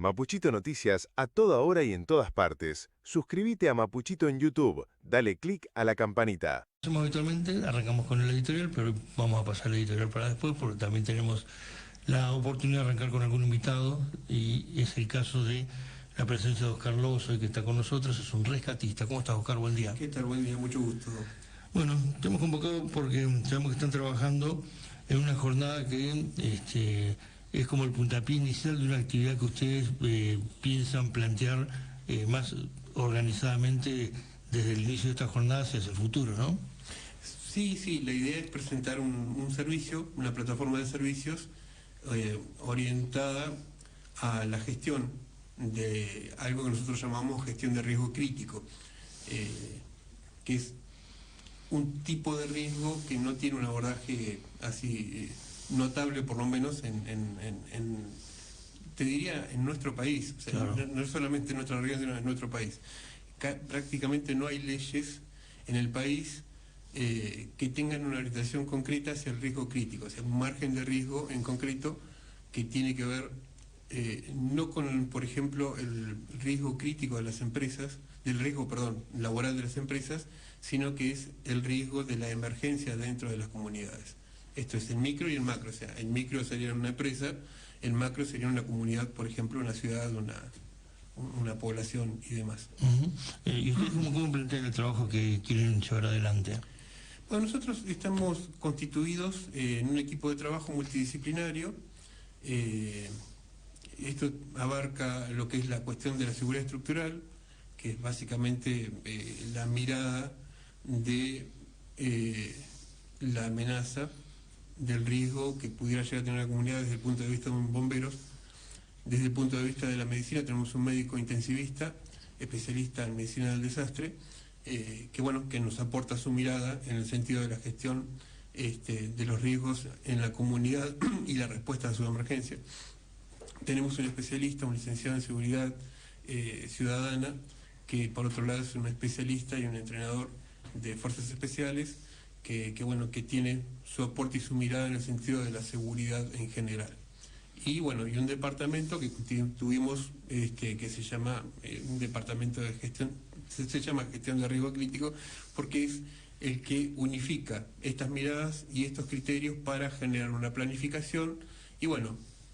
Mapuchito Noticias a toda hora y en todas partes. Suscríbete a Mapuchito en YouTube. Dale click a la campanita. Hacemos habitualmente, arrancamos con el editorial, pero vamos a pasar el editorial para después porque también tenemos la oportunidad de arrancar con algún invitado y es el caso de la presencia de Oscar Lobos hoy que está con nosotros, es un rescatista. ¿Cómo estás, Oscar? Buen día. ¿Qué tal? Buen día, mucho gusto. Bueno, te hemos convocado porque sabemos que están trabajando en una jornada que es como el puntapié inicial de una actividad que ustedes piensan plantear más organizadamente desde el inicio de esta jornada hacia el futuro, ¿no? Sí, la idea es presentar un servicio, una plataforma de servicios orientada a la gestión de algo que nosotros llamamos gestión de riesgo crítico, que es un tipo de riesgo que no tiene un abordaje así notable, por lo menos te diría, en nuestro país. O sea, claro. no es solamente en nuestra región, sino en nuestro país. Prácticamente no hay leyes en el país que tengan una orientación concreta hacia el riesgo crítico, o sea, un margen de riesgo en concreto que tiene que ver no con, por ejemplo, el riesgo crítico de las empresas, laboral de las empresas, sino que es el riesgo de la emergencia dentro de las comunidades. Esto es el micro y el macro, o sea, el micro sería una empresa, el macro sería una comunidad, por ejemplo, una ciudad, una población y demás. ¿Y ustedes cómo plantean el trabajo que quieren llevar adelante? Bueno, nosotros estamos constituidos en un equipo de trabajo multidisciplinario. Esto abarca lo que es la cuestión de la seguridad estructural, que es básicamente la mirada de la amenaza, del riesgo que pudiera llegar a tener la comunidad desde el punto de vista de un bomberos. Desde el punto de vista de la medicina tenemos un médico intensivista, especialista en medicina del desastre, que nos aporta su mirada en el sentido de la gestión de los riesgos en la comunidad y la respuesta a su emergencia. Tenemos un especialista, un licenciado en seguridad ciudadana, que por otro lado es un especialista y un entrenador de fuerzas especiales, que tiene su aporte y su mirada en el sentido de la seguridad en general. Y un departamento que tuvimos que se llama un departamento de gestión, se llama gestión de riesgo crítico, porque es el que unifica estas miradas y estos criterios para generar una planificación y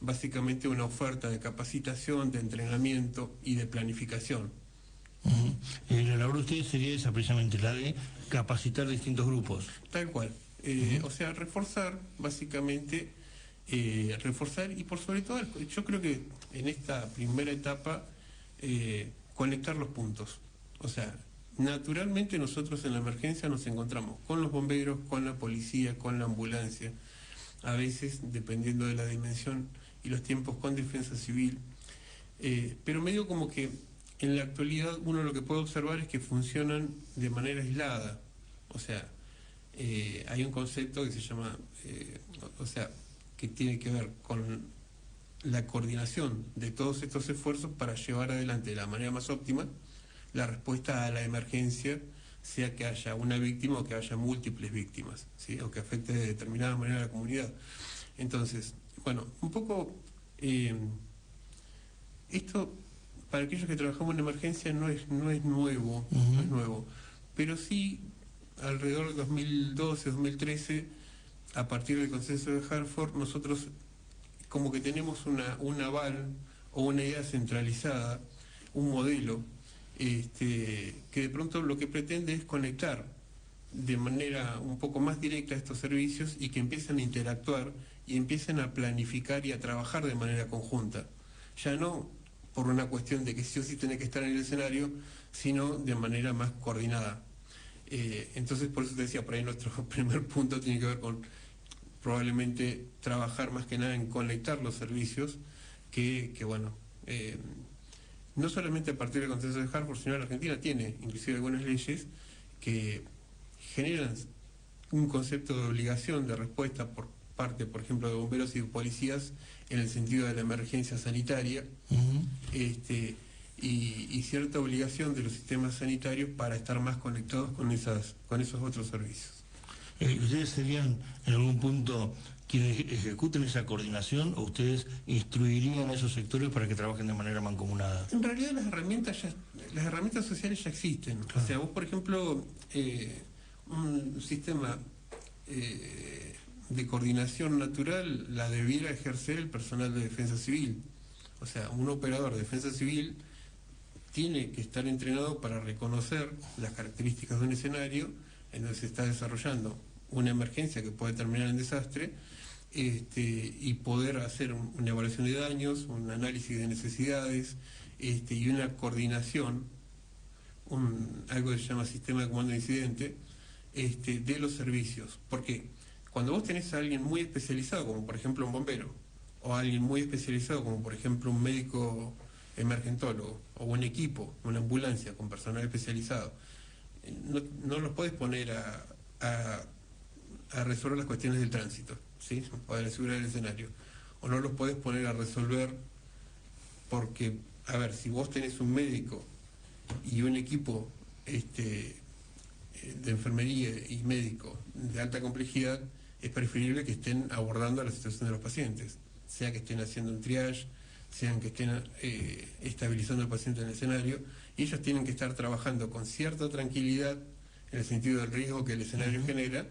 básicamente una oferta de capacitación, de entrenamiento y de planificación. La labor de ustedes sería esa, precisamente, la de capacitar distintos grupos. Tal cual. O sea, reforzar, básicamente, reforzar y por sobre todo, yo creo que en esta primera etapa, conectar los puntos. O sea, naturalmente nosotros en la emergencia nos encontramos con los bomberos, con la policía, con la ambulancia, a veces, dependiendo de la dimensión y los tiempos, con defensa civil, pero medio como que en la actualidad uno lo que puede observar es que funcionan de manera aislada. O sea, hay un concepto que se llama, que tiene que ver con la coordinación de todos estos esfuerzos para llevar adelante de la manera más óptima la respuesta a la emergencia, sea que haya una víctima o que haya múltiples víctimas, ¿sí? O que afecte de determinada manera a la comunidad. Entonces, un poco esto, para aquellos que trabajamos en emergencia, no es nuevo, no es nuevo, pero sí alrededor de 2012, 2013, a partir del consenso de Hartford, nosotros como que tenemos un aval o una idea centralizada, un modelo, que de pronto lo que pretende es conectar de manera un poco más directa estos servicios y que empiecen a interactuar y empiecen a planificar y a trabajar de manera conjunta. Ya no por una cuestión de que sí o sí tiene que estar en el escenario, sino de manera más coordinada. Entonces, por eso te decía, por ahí nuestro primer punto tiene que ver con probablemente trabajar más que nada en conectar los servicios no solamente a partir del consenso de Hartford, sino la Argentina tiene inclusive algunas leyes que generan un concepto de obligación de respuesta por parte, por ejemplo, de bomberos y de policías en el sentido de la emergencia sanitaria, y cierta obligación de los sistemas sanitarios para estar más conectados con esos otros servicios. ¿Ustedes serían en algún punto quienes ejecuten esa coordinación, o ustedes instruirían a esos sectores para que trabajen de manera mancomunada? En realidad las herramientas sociales ya existen. O sea, vos, por ejemplo, un sistema de coordinación natural la debiera ejercer el personal de defensa civil. O sea, un operador de defensa civil tiene que estar entrenado para reconocer las características de un escenario en donde se está desarrollando una emergencia que puede terminar en desastre, y poder hacer una evaluación de daños, un análisis de necesidades, y una coordinación, algo que se llama sistema de comando de incidente, de los servicios. Porque cuando vos tenés a alguien muy especializado, como por ejemplo un bombero, o alguien muy especializado, como por ejemplo un médico emergentólogo, o un equipo, una ambulancia con personal especializado, no los podés poner a resolver las cuestiones del tránsito, ¿sí? Para asegurar el escenario. O no los podés poner a resolver porque, a ver, si vos tenés un médico y un equipo de enfermería y médico de alta complejidad, es preferible que estén abordando la situación de los pacientes, sea que estén haciendo un triage, sean que estén estabilizando al paciente en el escenario, y ellos tienen que estar trabajando con cierta tranquilidad en el sentido del riesgo que el escenario genera,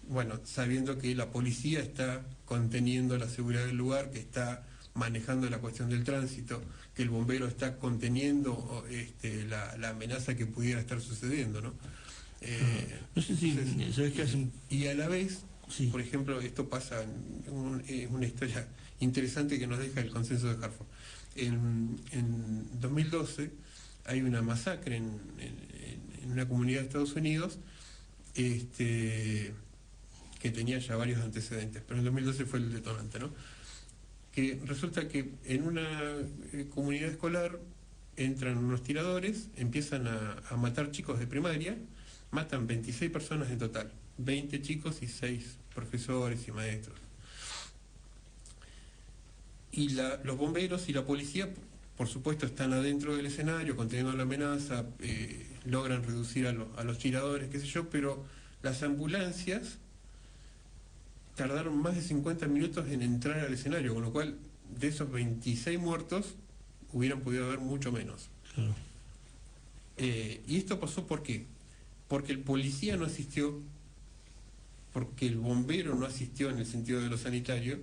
bueno, sabiendo que la policía está conteniendo la seguridad del lugar, que está manejando la cuestión del tránsito, que el bombero está conteniendo la amenaza que pudiera estar sucediendo, ¿no? No sé si sabes qué hacen. Y a la vez, sí, por ejemplo, esto pasa en una historia interesante que nos deja el consenso de Hartford. En 2012 hay una masacre en una comunidad de Estados Unidos, que tenía ya varios antecedentes, pero en 2012 fue el detonante, ¿no? Que resulta que en una comunidad escolar entran unos tiradores, empiezan a matar chicos de primaria, matan 26 personas en total, 20 chicos y 6 profesores y maestros. Y los bomberos y la policía, por supuesto, están adentro del escenario, conteniendo la amenaza, logran reducir a los tiradores, qué sé yo, pero las ambulancias tardaron más de 50 minutos en entrar al escenario, con lo cual de esos 26 muertos hubieran podido haber mucho menos. Claro. Y esto pasó ¿por qué? Porque el policía no asistió, porque el bombero no asistió en el sentido de lo sanitario,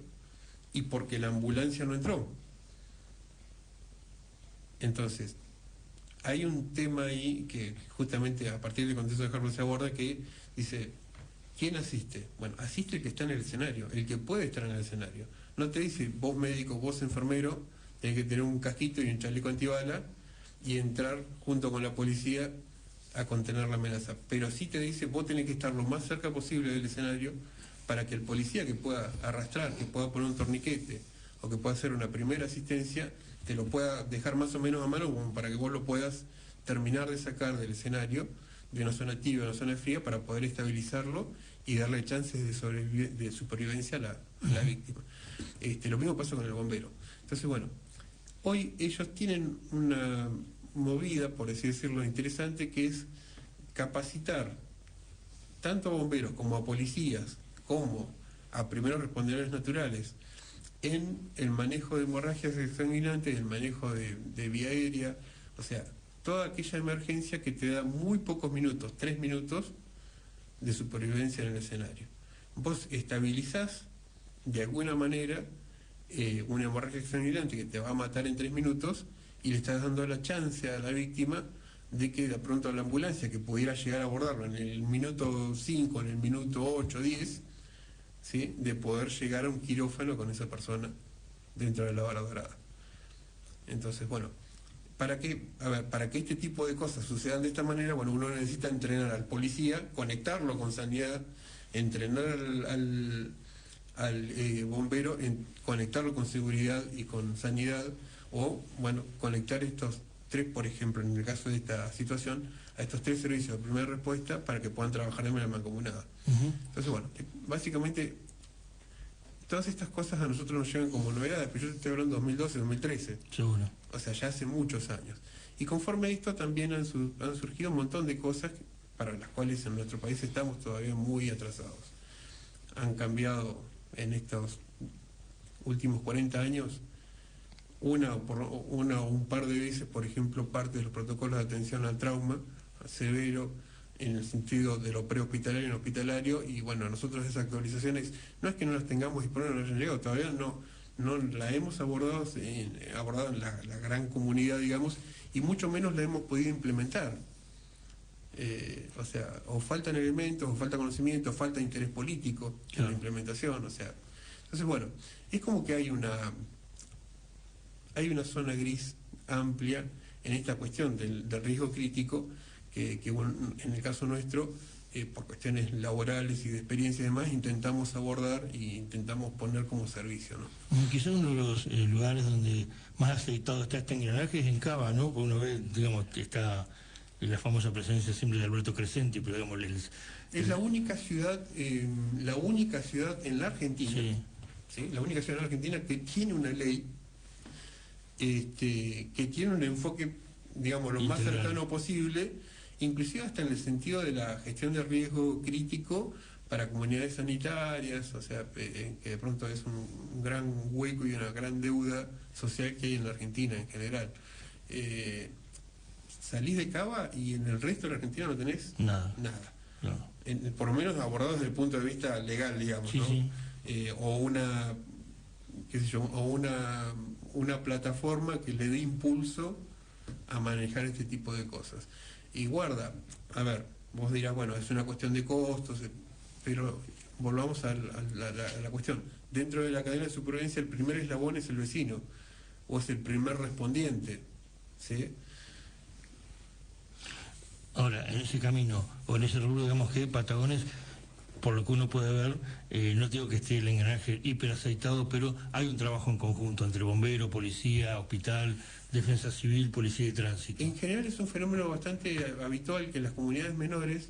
y porque la ambulancia no entró. Entonces, hay un tema ahí que justamente a partir del contexto de Harvard se aborda, que dice, ¿quién asiste? Bueno, asiste el que está en el escenario, el que puede estar en el escenario. No te dice, vos médico, vos enfermero, tenés que tener un casquito y un chaleco antibala y entrar junto con la policía a contener la amenaza. Pero sí te dice, vos tenés que estar lo más cerca posible del escenario para que el policía que pueda arrastrar, que pueda poner un torniquete o que pueda hacer una primera asistencia, te lo pueda dejar más o menos a mano, como para que vos lo puedas terminar de sacar del escenario, de una zona tibia a una zona fría, para poder estabilizarlo y darle chances de supervivencia a la víctima. Lo mismo pasa con el bombero. Entonces, bueno, hoy ellos tienen una movida, por así decirlo, interesante, que es capacitar tanto a bomberos como a policías, como a primeros respondedores naturales, en el manejo de hemorragias exsanguinantes, el manejo de vía aérea, o sea, toda aquella emergencia que te da muy pocos minutos, 3 minutos de supervivencia en el escenario. Vos estabilizás de alguna manera una hemorragia exsanguinante que te va a matar en 3 minutos, y le estás dando la chance a la víctima de que de pronto la ambulancia, que pudiera llegar a abordarlo en el minuto 5, en el minuto 8, 10, ¿sí?, de poder llegar a un quirófano con esa persona dentro de la hora dorada. Entonces, bueno, para que este tipo de cosas sucedan de esta manera, bueno, uno necesita entrenar al policía, conectarlo con sanidad, entrenar al bombero, conectarlo con seguridad y con sanidad, o, bueno, conectar estos 3, por ejemplo, en el caso de esta situación, a estos 3 servicios de primera respuesta para que puedan trabajar de manera mancomunada. Entonces, bueno, básicamente todas estas cosas a nosotros nos llegan como novedades, pero yo estoy hablando de 2012, 2013. Seguro. O sea, ya hace muchos años. Y conforme a esto también han surgido un montón de cosas para las cuales en nuestro país estamos todavía muy atrasados. Han cambiado en estos últimos 40 años, una o un par de veces, por ejemplo, parte de los protocolos de atención al trauma severo, en el sentido de lo prehospitalario y hospitalario, y bueno, nosotros esas actualizaciones, no es que no las tengamos disponibles, no hayan llegado, todavía no la hemos abordado en la gran comunidad, digamos, y mucho menos la hemos podido implementar. O sea, o faltan elementos, o falta conocimiento, o falta interés político en la implementación, o sea. Entonces, bueno, es como que hay una zona gris amplia en esta cuestión del riesgo crítico, que bueno, en el caso nuestro, por cuestiones laborales y de experiencia y demás, intentamos abordar e intentamos poner como servicio, ¿no? Quizás uno de los lugares donde más aceitado está este engranaje es en Cava, ¿no? Porque uno ve, digamos, está la famosa presencia siempre de Alberto Crescenti, pero digamos... Es la única ciudad en la Argentina, sí. ¿Sí? La única ciudad en la Argentina que tiene una ley, que tiene un enfoque, digamos, lo más cercano posible, inclusive hasta en el sentido de la gestión de riesgo crítico para comunidades sanitarias, o sea, que de pronto es un gran hueco y una gran deuda social que hay en la Argentina en general. Salís de Cava y en el resto de la Argentina no tenés nada. No. Por lo menos abordado desde el punto de vista legal, digamos, sí, ¿no? Sí. O una, qué sé yo, o una plataforma que le dé impulso a manejar este tipo de cosas. Y guarda, a ver, vos dirás, bueno, es una cuestión de costos, pero volvamos a la cuestión. Dentro de la cadena de supervivencia, el primer eslabón es el vecino, o es el primer respondiente, ¿sí? Ahora, en ese camino, o en ese rubro, digamos que Patagones, por lo que uno puede ver, no digo que esté el engranaje hiperaceitado, pero hay un trabajo en conjunto entre bombero, policía, hospital, defensa civil, policía de tránsito. En general es un fenómeno bastante habitual que las comunidades menores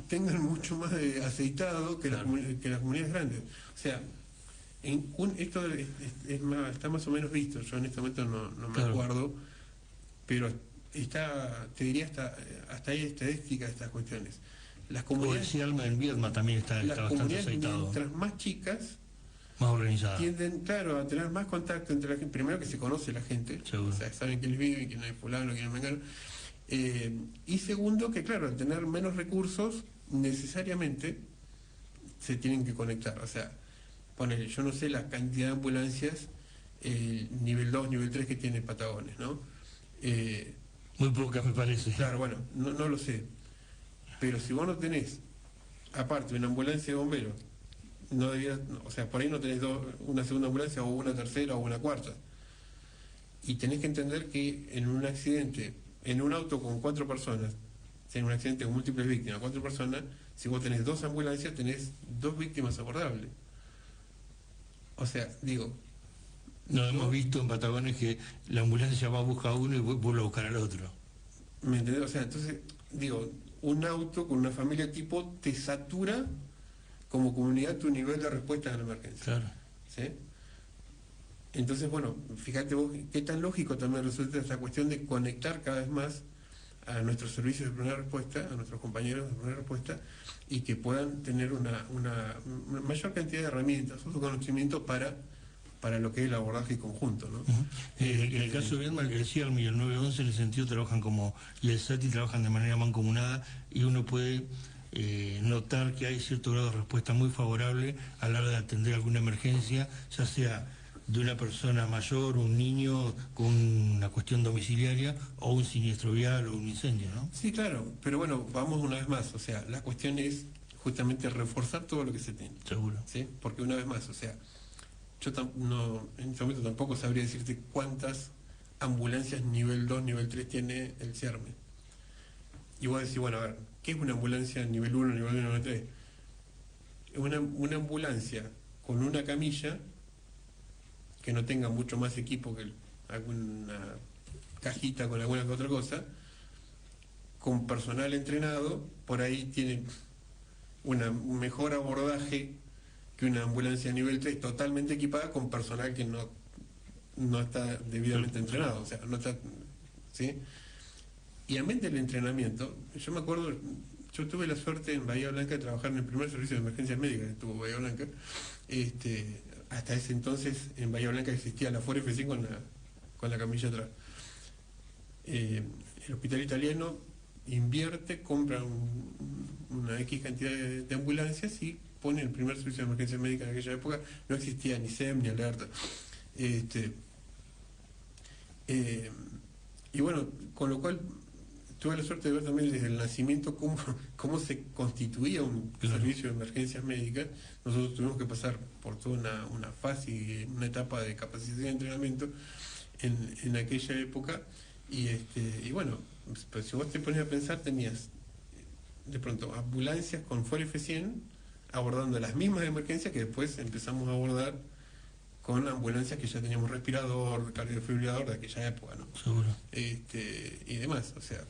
tengan mucho más de aceitado que, claro, que las comunidades grandes. O sea, esto está más o menos visto, yo en este momento no me claro, acuerdo, pero te diría hasta ahí estadística de estas cuestiones. Las comunidades, en Viedma también está bastante aceitado. Mientras más chicas, más organizada, tienden, claro, a tener más contacto entre la gente. Primero que se conoce la gente, seguro, o sea, saben quiénes viven, quién es fulano, quién es mengano. Y segundo, que claro, al tener menos recursos, necesariamente se tienen que conectar. O sea, ponele, yo no sé la cantidad de ambulancias, nivel 2, nivel 3 que tiene Patagones, ¿no? Muy pocas me parece. Claro, bueno, no lo sé. Pero si vos no tenés, aparte, una ambulancia de bomberos, o sea, por ahí no tenés una segunda ambulancia o una tercera o una cuarta. Y tenés que entender que en un accidente, en un auto con 4 personas, en un accidente con múltiples víctimas, 4 personas, si vos tenés 2 ambulancias, tenés 2 víctimas abordables. O sea, digo... No hemos visto en Patagones que la ambulancia va a buscar a uno y vuelve a buscar al otro. ¿Me entendés? O sea, entonces, digo, un auto con una familia tipo te satura como comunidad tu nivel de respuesta a la emergencia. Claro. ¿Sí? Entonces, bueno, fíjate vos qué tan lógico también resulta esta cuestión de conectar cada vez más a nuestros servicios de primera respuesta, a nuestros compañeros de primera respuesta, y que puedan tener una mayor cantidad de herramientas, su conocimiento para lo que es el abordaje conjunto, ¿no? En el caso de Viedma, el CIARM y el 911 en el sentido trabajan y el SATI trabajan de manera mancomunada, y uno puede notar que hay cierto grado de respuesta muy favorable a la hora de atender alguna emergencia, ya sea de una persona mayor, un niño con una cuestión domiciliaria, o un siniestro vial o un incendio, ¿no? Sí, claro, pero bueno, vamos una vez más, o sea, la cuestión es justamente reforzar todo lo que se tiene. Seguro. ¿Sí? Porque una vez más, o sea, yo en este momento tampoco sabría decirte cuántas ambulancias nivel 2, nivel 3 tiene el CIARME. Y vos decís, bueno, a ver, ¿qué es una ambulancia nivel 1, nivel 2, nivel 3? Es una ambulancia con una camilla que no tenga mucho más equipo que alguna cajita con alguna que otra cosa, con personal entrenado, por ahí tiene un mejor abordaje que una ambulancia nivel 3 totalmente equipada con personal que no está debidamente entrenado, o sea, no está, ¿sí? Y amén del entrenamiento, yo me acuerdo, yo tuve la suerte en Bahía Blanca de trabajar en el primer servicio de emergencias médicas que tuvo Bahía Blanca. Hasta ese entonces en Bahía Blanca existía la Ford F100 con la camilla atrás. El hospital italiano invierte, compra una X cantidad de ambulancias y pone el primer servicio de emergencia médica en aquella época. No existía ni SEM ni alerta. Y bueno, con lo cual tuve la suerte de ver también desde el nacimiento cómo se constituía un servicio de emergencias médicas. Nosotros tuvimos que pasar por toda una fase y una etapa de capacitación y entrenamiento en aquella época. Y bueno, pues si vos te pones a pensar, tenías de pronto ambulancias con Ford F100 abordando las mismas emergencias que después empezamos a abordar con ambulancias que ya teníamos respirador, cardiofibrilador de aquella época, ¿no? Seguro. Y demás, o sea.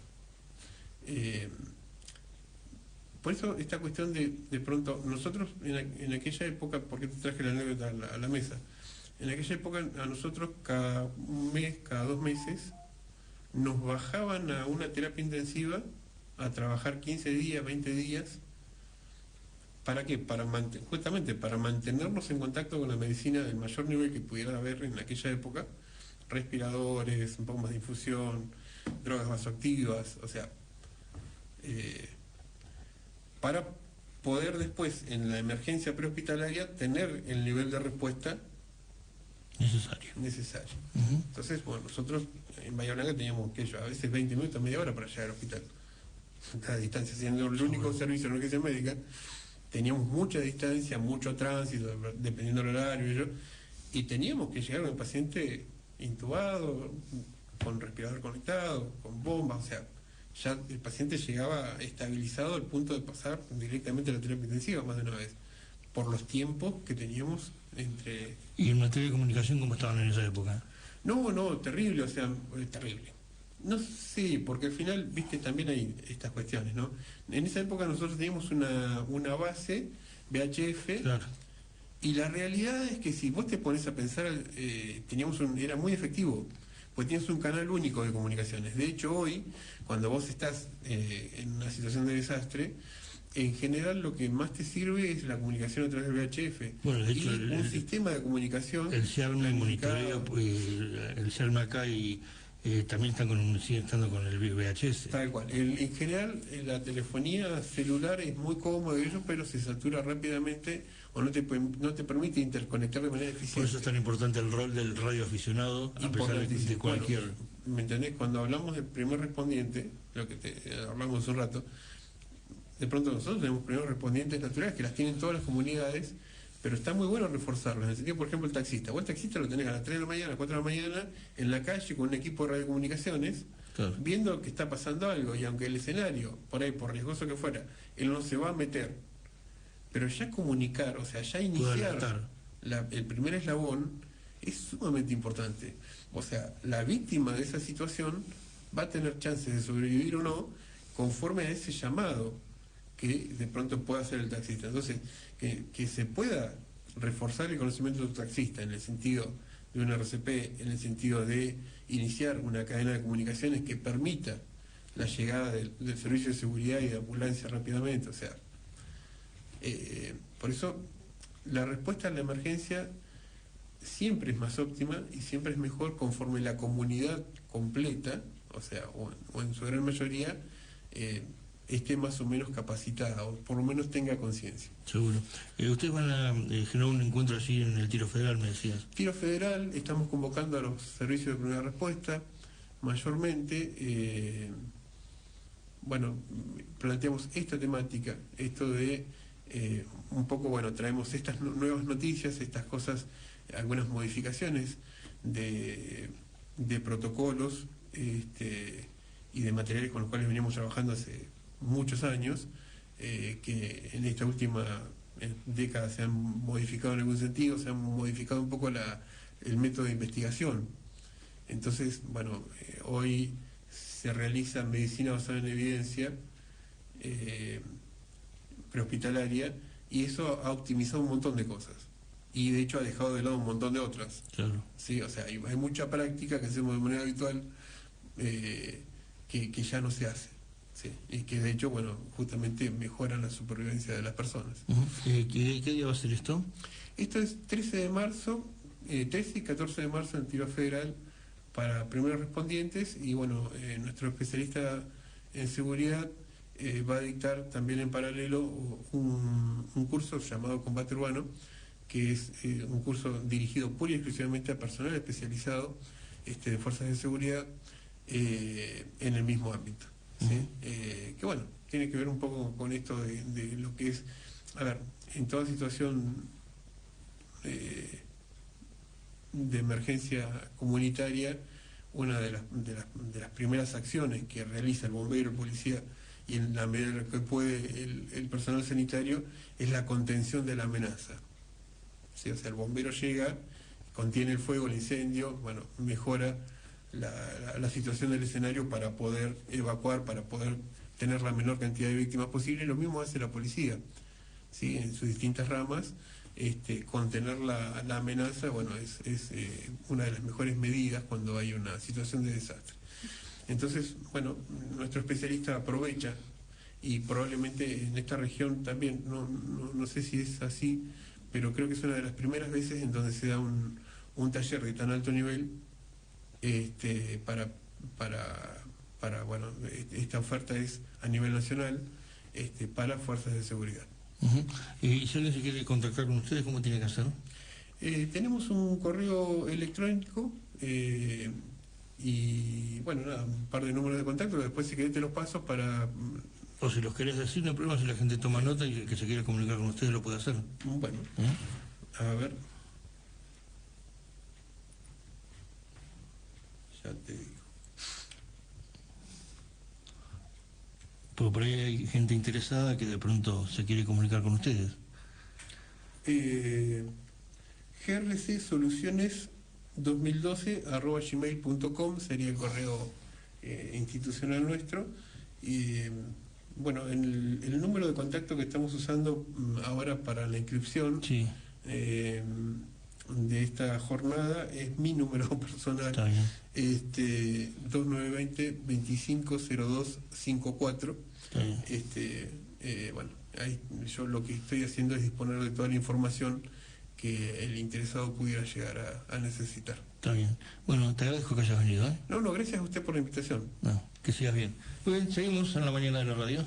Por eso esta cuestión de pronto, nosotros en aquella época, ¿por qué te traje la anécdota a la mesa? En aquella época a nosotros cada un mes, cada 2 meses, nos bajaban a una terapia intensiva a trabajar 15 días, 20 días. ¿Para qué? Justamente para mantenernos en contacto con la medicina del mayor nivel que pudiera haber en aquella época, respiradores, bombas de infusión, drogas vasoactivas, o sea, para poder después en la emergencia prehospitalaria tener el nivel de respuesta necesario. Entonces, bueno, nosotros en Bahía Blanca teníamos a veces 20 minutos, media hora para llegar al hospital. A distancia, siendo el único servicio de emergencia médica, teníamos mucha distancia, mucho tránsito, dependiendo del horario, y teníamos que llegar a un paciente intubado, con respirador conectado, con bombas, o sea, ya el paciente llegaba estabilizado al punto de pasar directamente a la terapia intensiva más de una vez, por los tiempos que teníamos entre... ¿Y en materia de comunicación cómo estaban en esa época? No, terrible, o sea, terrible. No sé, porque al final, viste, también hay estas cuestiones, ¿no? En esa época nosotros teníamos una base VHF, claro. Y la realidad es que si vos te pones a pensar, era muy efectivo, pues tienes un canal único de comunicaciones. De hecho, hoy, cuando vos estás en una situación de desastre, en general lo que más te sirve es la comunicación a través del VHF. Bueno, de hecho, un sistema de comunicación. El CERN monitoreo, el CERN acá y también siguen estando con el VHS. Tal cual. En general, la telefonía celular es muy cómodo y eso, pero se satura rápidamente o no te permite interconectar de manera eficiente. Por eso es tan importante el rol del radioaficionado, a pesar de cualquier... Bueno, ¿me entendés? Cuando hablamos del primer respondiente, lo que hablamos hace un rato, de pronto nosotros tenemos primeros respondientes naturales que las tienen todas las comunidades, pero está muy bueno reforzarlos. En el sentido, por ejemplo, el taxista. Vos el taxista lo tenés a las 3 de la mañana, a las 4 de la mañana, en la calle con un equipo de radiocomunicaciones, claro, viendo que está pasando algo, y aunque el escenario, por ahí, por riesgoso que fuera, él no se va a meter, pero ya comunicar, o sea, ya iniciar el primer eslabón es sumamente importante. O sea, la víctima de esa situación va a tener chances de sobrevivir o no conforme a ese llamado que de pronto pueda hacer el taxista. Entonces, que se pueda reforzar el conocimiento del taxista en el sentido de un RCP, en el sentido de iniciar una cadena de comunicaciones que permita la llegada del servicio de seguridad y de ambulancia rápidamente. O sea, por eso la respuesta a la emergencia siempre es más óptima y siempre es mejor conforme la comunidad completa, o sea, o en su gran mayoría, esté más o menos capacitada, o por lo menos tenga conciencia. Seguro. Ustedes van a generar un encuentro allí en el Tiro Federal, me decías. Tiro Federal, estamos convocando a los servicios de primera respuesta, mayormente, bueno, planteamos esta temática, esto de un poco, bueno, traemos estas nuevas noticias, estas cosas, algunas modificaciones de protocolos y de materiales con los cuales veníamos trabajando hace muchos años, que en esta última década se han modificado en algún sentido, se han modificado un poco el método de investigación. Entonces, bueno, hoy se realiza medicina basada en evidencia prehospitalaria, y eso ha optimizado un montón de cosas. Y de hecho ha dejado de lado un montón de otras. Claro. Sí, o sea, hay mucha práctica que hacemos de manera habitual que ya no se hace. Sí, y que de hecho, bueno, justamente mejoran la supervivencia de las personas. ¿Qué día va a ser esto? Esto es 13 de marzo, 13 y 14 de marzo en Tiro Federal para primeros respondientes, y bueno, nuestro especialista en seguridad va a dictar también en paralelo un curso llamado Combate Urbano, que es un curso dirigido pura y exclusivamente a personal especializado de fuerzas de seguridad en el mismo ámbito. ¿Sí? Que bueno, tiene que ver un poco con esto de lo que es, a ver, en toda situación de emergencia comunitaria, una de las primeras acciones que realiza el bombero, el policía y en la medida en la que puede el personal sanitario es la contención de la amenaza. ¿Sí? O sea, el bombero llega, contiene el fuego, el incendio, bueno, mejora la situación del escenario para poder evacuar, para poder tener la menor cantidad de víctimas posible. Lo mismo hace la policía, ¿sí? En sus distintas ramas. Contener la amenaza, bueno, es una de las mejores medidas cuando hay una situación de desastre. Entonces, bueno, nuestro especialista aprovecha, y probablemente en esta región también, no sé si es así, pero creo que es una de las primeras veces en donde se da un taller de tan alto nivel para bueno, esta oferta es a nivel nacional para fuerzas de seguridad. Y si alguien se quiere contactar con ustedes, ¿cómo tiene que hacer? Tenemos un correo electrónico y bueno, nada, un par de números de contacto, después si querés te los paso para... O si los querés decir, no hay problema, si la gente toma nota y que se quiere comunicar con ustedes lo puede hacer. Bueno, a ver. Ya te digo. Porque por ahí hay gente interesada que de pronto se quiere comunicar con ustedes. grcsoluciones2012@gmail.com sería el correo institucional nuestro. Y bueno, el número de contacto que estamos usando ahora para la inscripción Sí. De esta jornada es mi número personal. Está bien. 2920-250254. Está bien. Bueno, ahí yo lo que estoy haciendo es disponer de toda la información que el interesado pudiera llegar a necesitar. Está bien. Bueno, te agradezco que hayas venido, ¿eh? No, gracias a usted por la invitación. No, que sigas bien. Muy bien, seguimos en la mañana de la radio.